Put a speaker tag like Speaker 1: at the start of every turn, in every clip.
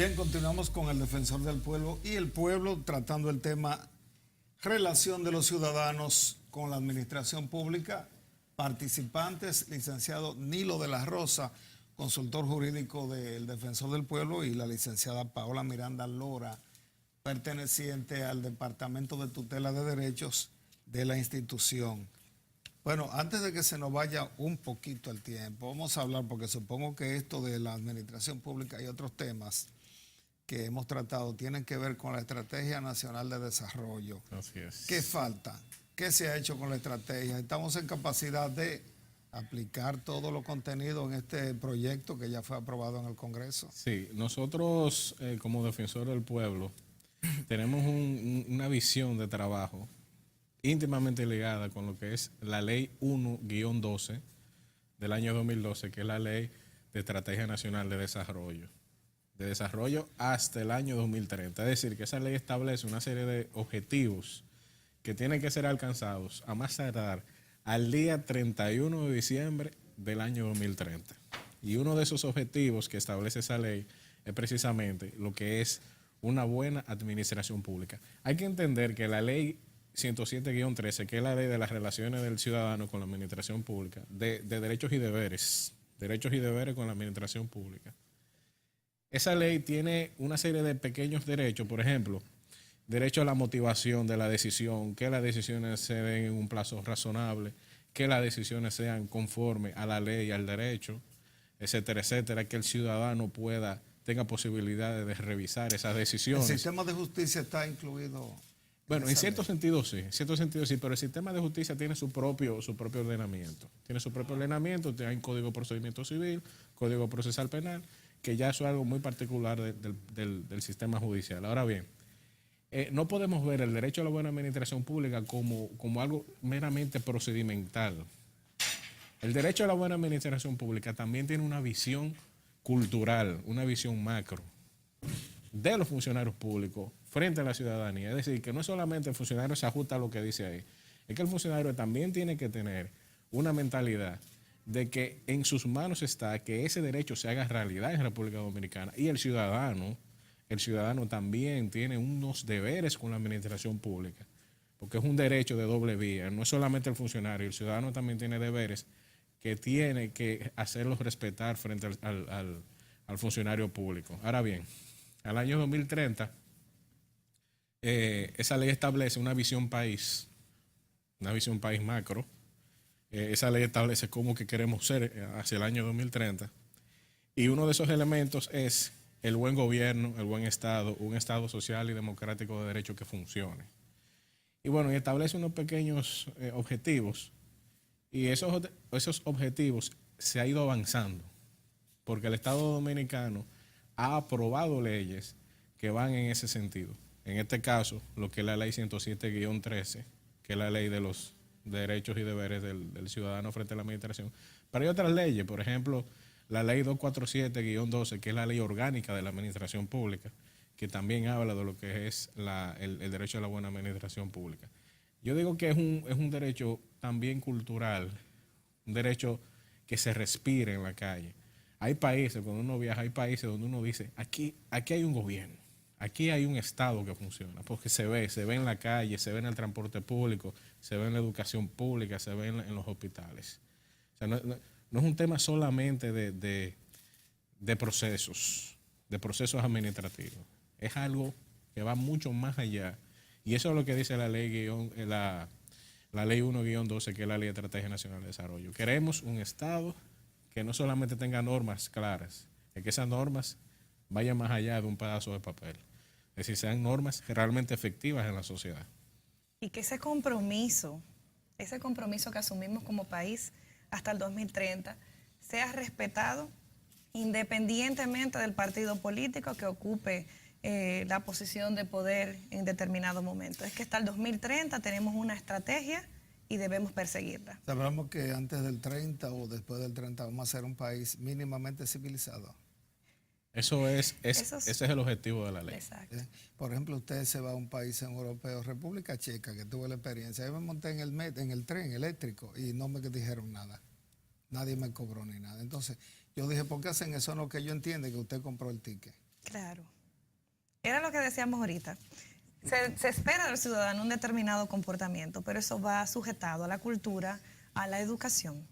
Speaker 1: Bien, continuamos con el defensor del pueblo y el pueblo tratando el tema relación de los ciudadanos con la administración pública. Participantes, licenciado Nilo de la Rosa, consultor jurídico del defensor del pueblo, y la licenciada Paola Miranda Lora, perteneciente al Departamento de Tutela de Derechos de la institución. Bueno, antes de que se nos vaya un poquito el tiempo, vamos a hablar, porque supongo que esto de la administración pública y otros temas que hemos tratado tienen que ver con la Estrategia Nacional de Desarrollo.
Speaker 2: Así es.
Speaker 1: ¿Qué falta? ¿Qué se ha hecho con la estrategia? ¿Estamos en capacidad de aplicar todo lo contenido en este proyecto que ya fue aprobado en el Congreso?
Speaker 2: Sí, nosotros como defensor del pueblo tenemos una visión de trabajo íntimamente ligada con lo que es la Ley 1-12 del año 2012, que es la Ley de Estrategia Nacional de Desarrollo hasta el año 2030. Es decir, que esa ley establece una serie de objetivos que tienen que ser alcanzados a más tardar al día 31 de diciembre del año 2030. Y uno de esos objetivos que establece esa ley es precisamente lo que es una buena administración pública. Hay que entender que la ley 107-13, que es la ley de las relaciones del ciudadano con la administración pública, de derechos y deberes con la administración pública. Esa ley tiene una serie de pequeños derechos, por ejemplo, derecho a la motivación de la decisión, que las decisiones se den en un plazo razonable, que las decisiones sean conforme a la ley y al derecho, etcétera, etcétera, que el ciudadano tenga posibilidades de revisar esas decisiones.
Speaker 1: ¿El sistema de justicia está incluido?
Speaker 2: Bueno, en cierto sentido sí, pero el sistema de justicia tiene su propio ordenamiento. Tiene su propio ordenamiento, hay un código de procedimiento civil, código procesal penal, que ya eso es algo muy particular del sistema judicial. Ahora bien, no podemos ver el derecho a la buena administración pública como algo meramente procedimental. El derecho a la buena administración pública también tiene una visión cultural, una visión macro de los funcionarios públicos frente a la ciudadanía. Es decir, que no solamente el funcionario se ajusta a lo que dice ahí, es que el funcionario también tiene que tener una mentalidad de que en sus manos está que ese derecho se haga realidad en República Dominicana, y el ciudadano también tiene unos deberes con la administración pública, porque es un derecho de doble vía, no es solamente el funcionario, el ciudadano también tiene deberes que tiene que hacerlos respetar frente al funcionario público. Ahora bien, al año 2030, esa ley establece una visión país macro. Esa ley establece cómo que queremos ser hacia el año 2030. Y uno de esos elementos es el buen gobierno, el buen Estado, un Estado social y democrático de derecho que funcione. Y bueno, y establece unos pequeños objetivos. Y esos objetivos se ha ido avanzando, porque el Estado dominicano ha aprobado leyes que van en ese sentido. En este caso, lo que es la ley 107-13, que es la ley de los derechos y deberes del ciudadano frente a la administración. Pero hay otras leyes, por ejemplo, la ley 247-12, que es la ley orgánica de la administración pública, que también habla de lo que es el derecho a la buena administración pública. Yo digo que es un derecho también cultural, un derecho que se respire en la calle. Hay países, cuando uno viaja, hay países donde uno dice, aquí hay un gobierno, aquí hay un Estado que funciona, porque se ve en la calle, se ve en el transporte público, se ve en la educación pública, se ve en los hospitales. O sea, no es un tema solamente de procesos administrativos. Es algo que va mucho más allá. Y eso es lo que dice la ley 1-12, que es la Ley de Estrategia Nacional de Desarrollo. Queremos un Estado que no solamente tenga normas claras, es que esas normas vayan más allá de un pedazo de papel. Es decir, sean normas realmente efectivas en la sociedad.
Speaker 3: Y que ese compromiso que asumimos como país hasta el 2030 sea respetado independientemente del partido político que ocupe la posición de poder en determinado momento. Es que hasta el 2030 tenemos una estrategia y debemos perseguirla.
Speaker 1: Sabremos que antes del 30 o después del 30 vamos a ser un país mínimamente civilizado.
Speaker 2: Ese es el objetivo de la ley.
Speaker 3: Exacto.
Speaker 1: Por ejemplo, usted se va a un país europeo, República Checa, que tuve la experiencia. Yo me monté en el tren eléctrico y no me dijeron nada. Nadie me cobró ni nada. Entonces, yo dije, ¿por qué hacen eso? No, que yo entiendo que usted compró el ticket.
Speaker 3: Claro. Era lo que decíamos ahorita. Se espera del ciudadano un determinado comportamiento, pero eso va sujetado a la cultura, a la educación.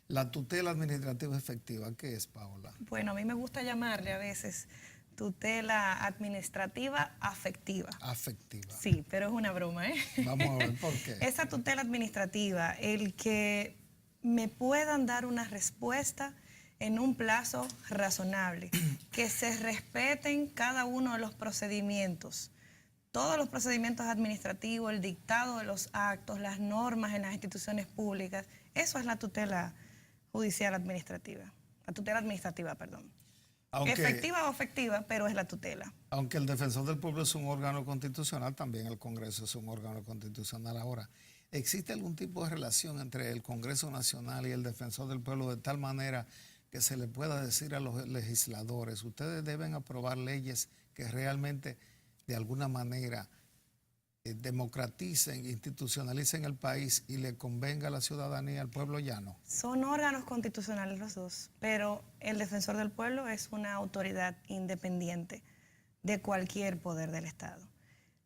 Speaker 1: La tutela administrativa efectiva, ¿qué es, Paola?
Speaker 3: Bueno, a mí me gusta llamarle a veces tutela administrativa afectiva.
Speaker 1: Afectiva.
Speaker 3: Sí, pero es una broma, ¿eh?
Speaker 1: Vamos a ver por qué.
Speaker 3: Esa tutela administrativa, el que me puedan dar una respuesta en un plazo razonable, que se respeten cada uno de los procedimientos, todos los procedimientos administrativos, el dictado de los actos, las normas en las instituciones públicas, eso es la tutela judicial administrativa, la tutela administrativa, perdón. Efectiva o afectiva, pero es la tutela.
Speaker 1: Aunque el Defensor del Pueblo es un órgano constitucional, también el Congreso es un órgano constitucional. Ahora, ¿existe algún tipo de relación entre el Congreso Nacional y el Defensor del Pueblo de tal manera que se le pueda decir a los legisladores, ustedes deben aprobar leyes que realmente de alguna manera democraticen, institucionalicen el país y le convenga a la ciudadanía, al pueblo llano?
Speaker 3: Son órganos constitucionales los dos, pero el Defensor del Pueblo es una autoridad independiente de cualquier poder del Estado.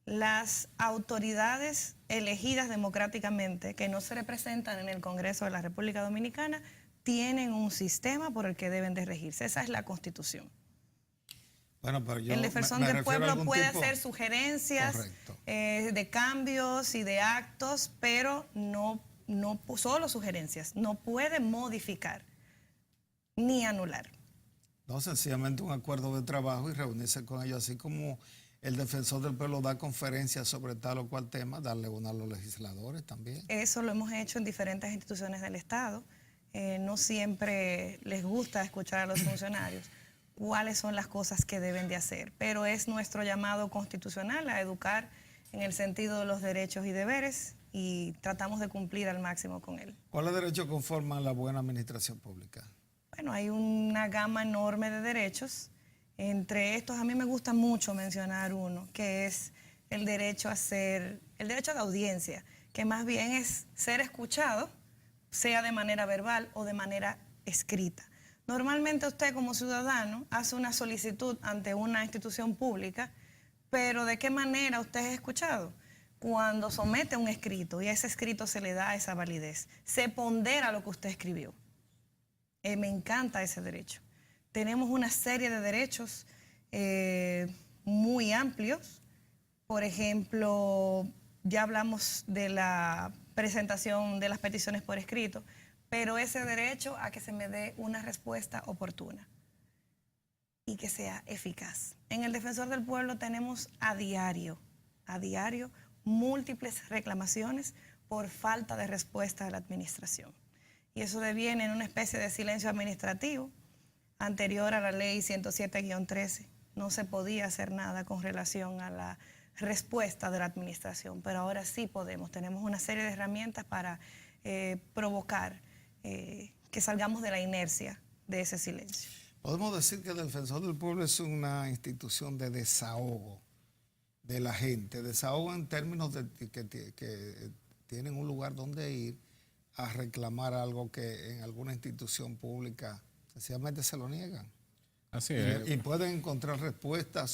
Speaker 3: Las autoridades elegidas democráticamente que no se representan en el Congreso de la República Dominicana tienen un sistema por el que deben de regirse. Esa es la Constitución.
Speaker 1: Bueno, pero yo
Speaker 3: el Defensor del Pueblo puede hacer sugerencias de cambios y de actos, pero no solo sugerencias, no puede modificar ni anular.
Speaker 1: No, sencillamente un acuerdo de trabajo y reunirse con ellos, así como el Defensor del Pueblo da conferencias sobre tal o cual tema, darle una a los legisladores también.
Speaker 3: Eso lo hemos hecho en diferentes instituciones del Estado. No siempre les gusta escuchar a los funcionarios cuáles son las cosas que deben de hacer, pero es nuestro llamado constitucional a educar en el sentido de los derechos y deberes y tratamos de cumplir al máximo con él.
Speaker 1: ¿Cuáles derechos conforman la buena administración pública?
Speaker 3: Bueno, hay una gama enorme de derechos. Entre estos a mí me gusta mucho mencionar uno, que es el derecho el derecho de audiencia, que más bien es ser escuchado, sea de manera verbal o de manera escrita. Normalmente usted como ciudadano hace una solicitud ante una institución pública, pero ¿de qué manera usted es escuchado? Cuando somete un escrito y a ese escrito se le da esa validez, se pondera lo que usted escribió. Me encanta ese derecho. Tenemos una serie de derechos muy amplios. Por ejemplo, ya hablamos de la presentación de las peticiones por escrito, pero ese derecho a que se me dé una respuesta oportuna y que sea eficaz. En el Defensor del Pueblo tenemos a diario, múltiples reclamaciones por falta de respuesta de la administración. Y eso deviene en una especie de silencio administrativo anterior a la ley 107-13. No se podía hacer nada con relación a la respuesta de la administración, pero ahora sí podemos. Tenemos una serie de herramientas para provocar que salgamos de la inercia de ese silencio.
Speaker 1: Podemos decir que el Defensor del Pueblo es una institución de desahogo de la gente, desahogo en términos de que tienen un lugar donde ir a reclamar algo que en alguna institución pública sencillamente se lo niegan.
Speaker 2: Así es.
Speaker 1: Y pueden encontrar respuesta a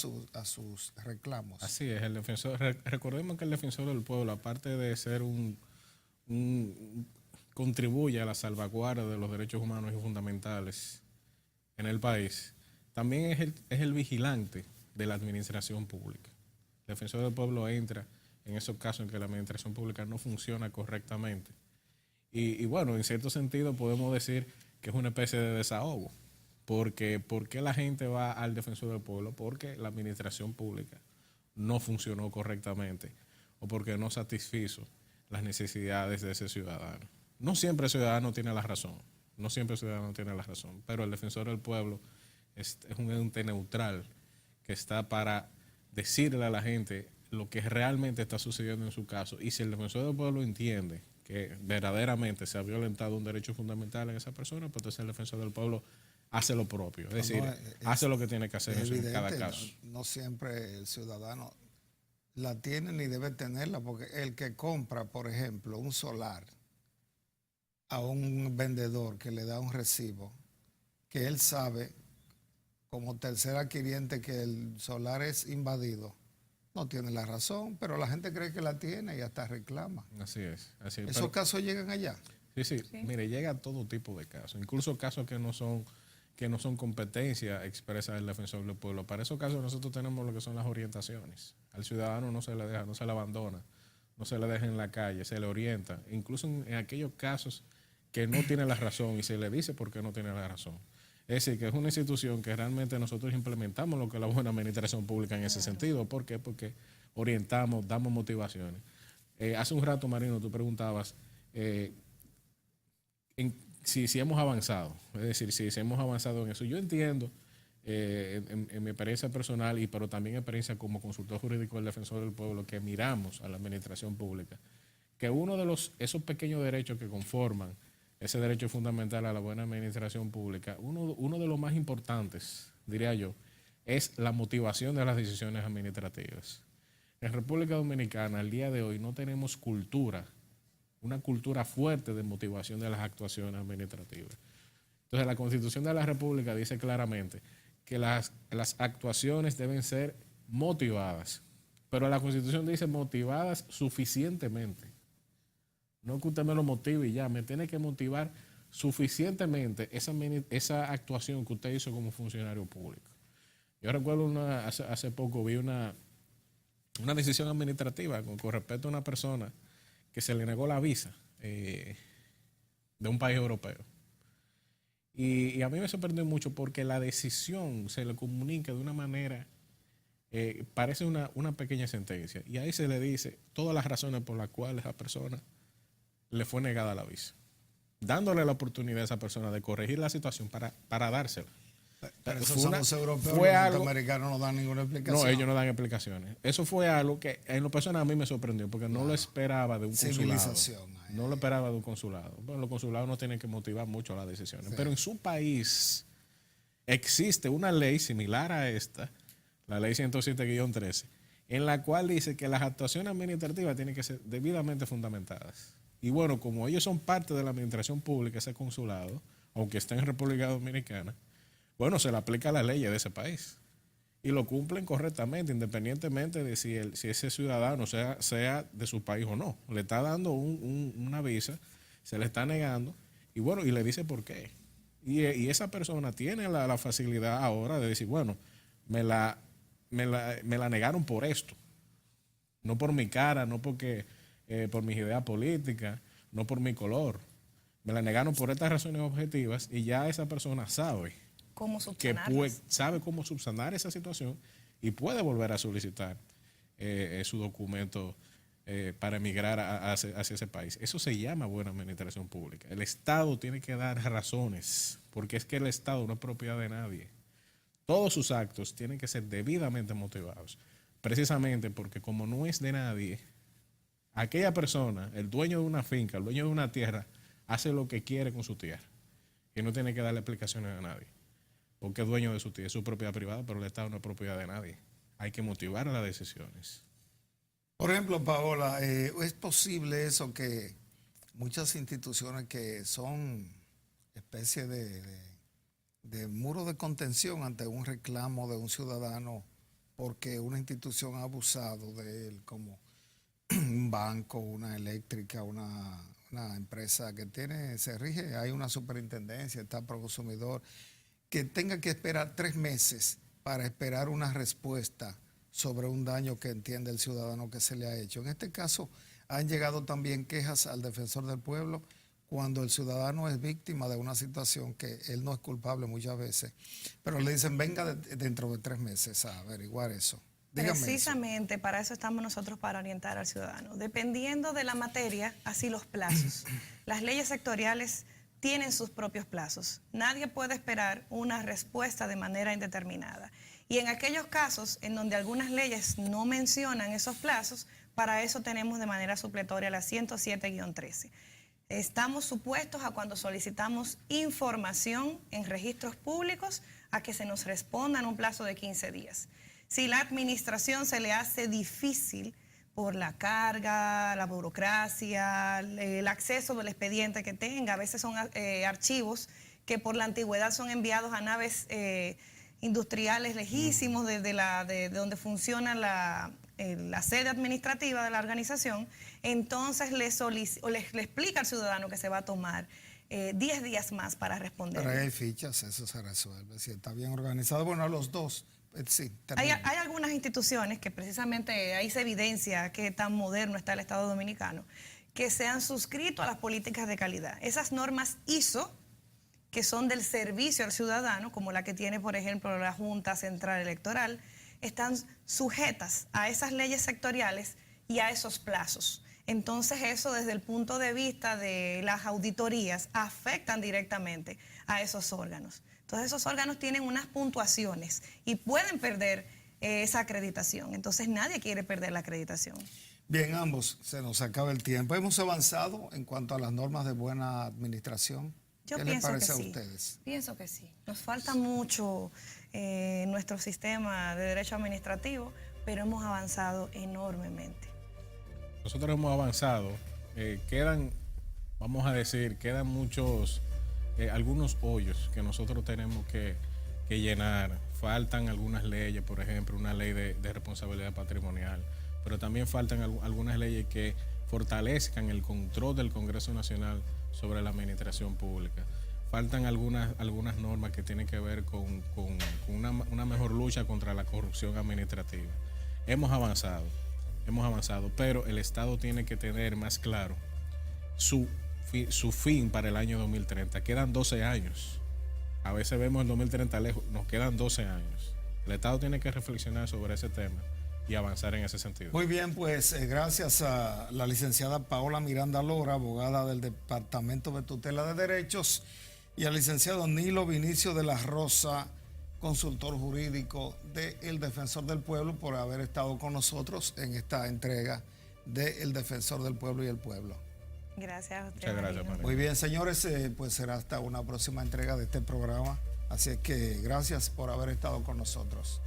Speaker 1: sus reclamos.
Speaker 2: Así es, el defensor. Recordemos que el Defensor del Pueblo, aparte de ser contribuye a la salvaguarda de los derechos humanos y fundamentales en el país, también es el vigilante de la administración pública. El Defensor del Pueblo entra en esos casos en que la administración pública no funciona correctamente. Y bueno, en cierto sentido podemos decir que es una especie de desahogo. Porque ¿por qué la gente va al Defensor del Pueblo? Porque la administración pública no funcionó correctamente o porque no satisfizo las necesidades de ese ciudadano. No siempre el ciudadano tiene la razón, pero el Defensor del Pueblo es un ente neutral que está para decirle a la gente lo que realmente está sucediendo en su caso. Y si el Defensor del Pueblo entiende que verdaderamente se ha violentado un derecho fundamental en esa persona, pues entonces el Defensor del Pueblo hace lo propio, es decir, hace lo que tiene que hacer en cada caso.
Speaker 1: No siempre el ciudadano la tiene ni debe tenerla, porque el que compra, por ejemplo, un solar a un vendedor que le da un recibo, que él sabe como tercer adquiriente que el solar es invadido, no tiene la razón, pero la gente cree que la tiene y hasta reclama.
Speaker 2: Así es. Así es.
Speaker 1: ¿Esos casos llegan allá?
Speaker 2: Sí. Mire, llega todo tipo de casos, incluso casos que no son competencia expresa del defensor del pueblo. Para esos casos nosotros tenemos lo que son las orientaciones. Al ciudadano no se le deja, no se le abandona, no se le deja en la calle, se le orienta, incluso en aquellos casos que no tiene la razón y se le dice por qué no tiene la razón. Es decir, que es una institución que realmente nosotros implementamos lo que es la buena administración pública en ese sentido. ¿Por qué? Porque orientamos, damos motivaciones. Hace un rato, Marino, tú preguntabas si hemos avanzado. Es decir, si hemos avanzado en eso. Yo entiendo, en mi experiencia personal, pero también experiencia como consultor jurídico del Defensor del Pueblo, que miramos a la administración pública, que uno de esos pequeños derechos que conforman ese derecho fundamental a la buena administración pública, uno de los más importantes, diría yo, es la motivación de las decisiones administrativas. En República Dominicana, al día de hoy, no tenemos una cultura fuerte de motivación de las actuaciones administrativas. Entonces, la Constitución de la República dice claramente que las actuaciones deben ser motivadas, pero la Constitución dice motivadas suficientemente. No que usted me lo motive y ya, me tiene que motivar suficientemente esa actuación que usted hizo como funcionario público. Yo recuerdo hace poco vi una decisión administrativa con respecto a una persona que se le negó la visa de un país europeo. Y a mí me sorprendió mucho porque la decisión se le comunica de una manera, parece una pequeña sentencia. Y ahí se le dice todas las razones por las cuales esa persona le fue negada la visa, dándole la oportunidad a esa persona de corregir la situación para dársela.
Speaker 1: Pero esos son los europeos, los norteamericanos no dan ninguna explicación.
Speaker 2: No, ellos no dan explicaciones. Eso fue algo que en lo personal a mí me sorprendió, porque no lo esperaba de un consulado. No lo esperaba de un consulado. Bueno, los consulados no tienen que motivar mucho las decisiones. Sí. Pero en su país existe una ley similar a esta, la ley 107-13, en la cual dice que las actuaciones administrativas tienen que ser debidamente fundamentadas. Y bueno, como ellos son parte de la administración pública, ese consulado, aunque esté en República Dominicana, bueno, se le aplica la ley de ese país. Y lo cumplen correctamente, independientemente de si ese ciudadano sea de su país o no. Le está dando una visa, se le está negando, y bueno, y le dice por qué. Y esa persona tiene la facilidad ahora de decir, bueno, me la negaron por esto. No por mi cara, no porque por mis ideas políticas, no por mi color. Me la negaron por estas razones objetivas y ya esa persona sabe cómo subsanar esa situación y puede volver a solicitar su documento para emigrar hacia ese país. Eso se llama buena administración pública. El Estado tiene que dar razones, porque es que el Estado no es propiedad de nadie. Todos sus actos tienen que ser debidamente motivados, precisamente porque como no es de nadie, aquella persona, el dueño de una finca, el dueño de una tierra, hace lo que quiere con su tierra y no tiene que darle explicaciones a nadie, porque es dueño de su tierra, es su propiedad privada, pero el Estado no es propiedad de nadie. Hay que motivar las decisiones.
Speaker 1: Por ejemplo, Paola, ¿es posible eso que muchas instituciones que son especie de muro de contención ante un reclamo de un ciudadano porque una institución ha abusado de él, como un banco, una eléctrica, una empresa que se rige, hay una superintendencia, está Proconsumidor, que tenga que esperar 3 meses para esperar una respuesta sobre un daño que entiende el ciudadano que se le ha hecho? En este caso, han llegado también quejas al Defensor del Pueblo cuando el ciudadano es víctima de una situación que él no es culpable muchas veces, pero le dicen venga dentro de 3 meses a averiguar eso. Dígame.
Speaker 3: Precisamente
Speaker 1: eso.
Speaker 3: Para eso estamos nosotros, para orientar al ciudadano. Dependiendo de la materia, así los plazos. Las leyes sectoriales tienen sus propios plazos. Nadie puede esperar una respuesta de manera indeterminada. Y en aquellos casos en donde algunas leyes no mencionan esos plazos, para eso tenemos de manera supletoria la 107-13. Estamos supuestos a, cuando solicitamos información en registros públicos, a que se nos responda en un plazo de 15 días. Si la administración se le hace difícil por la carga, la burocracia, el acceso del expediente que tenga, a veces son archivos que por la antigüedad son enviados a naves industriales lejísimos de donde funciona la sede administrativa de la organización, entonces le explica al ciudadano que se va a tomar 10 días más para responder.
Speaker 1: Pero hay fichas, eso se resuelve. Si está bien organizado, bueno, a los dos. Sí,
Speaker 3: hay algunas instituciones que precisamente ahí se evidencia qué tan moderno está el Estado Dominicano, que se han suscrito a las políticas de calidad. Esas normas ISO, que son del servicio al ciudadano, como la que tiene, por ejemplo, la Junta Central Electoral, están sujetas a esas leyes sectoriales y a esos plazos. Entonces eso desde el punto de vista de las auditorías afectan directamente a esos órganos. Entonces esos órganos tienen unas puntuaciones y pueden perder esa acreditación. Entonces nadie quiere perder la acreditación.
Speaker 1: Bien, ambos, se nos acaba el tiempo. ¿Hemos avanzado en cuanto a las normas de buena administración? ¿Qué les parece a ustedes?
Speaker 3: Pienso que sí. Nos falta mucho nuestro sistema de derecho administrativo, pero hemos avanzado enormemente.
Speaker 2: Nosotros hemos avanzado. Quedan muchos, algunos hoyos que nosotros tenemos que llenar. Faltan algunas leyes, por ejemplo, una ley de responsabilidad patrimonial, pero también faltan algunas leyes que fortalezcan el control del Congreso Nacional sobre la administración pública. Faltan algunas normas que tienen que ver con una mejor lucha contra la corrupción administrativa. Hemos avanzado, pero el Estado tiene que tener más claro su fin para el año 2030. Quedan 12 años. A veces vemos el 2030 lejos, nos quedan 12 años. El Estado tiene que reflexionar sobre ese tema y avanzar en ese sentido.
Speaker 1: Muy bien, pues gracias a la licenciada Paola Miranda Lora, abogada del Departamento de Tutela de Derechos, y al licenciado Nilo Vinicio de la Rosa, consultor jurídico del Defensor del Pueblo, por haber estado con nosotros en esta entrega de El Defensor del Pueblo y el Pueblo.
Speaker 3: Gracias a usted.
Speaker 2: Muchas gracias, María.
Speaker 1: Muy bien, señores, pues será hasta una próxima entrega de este programa. Así es que gracias por haber estado con nosotros.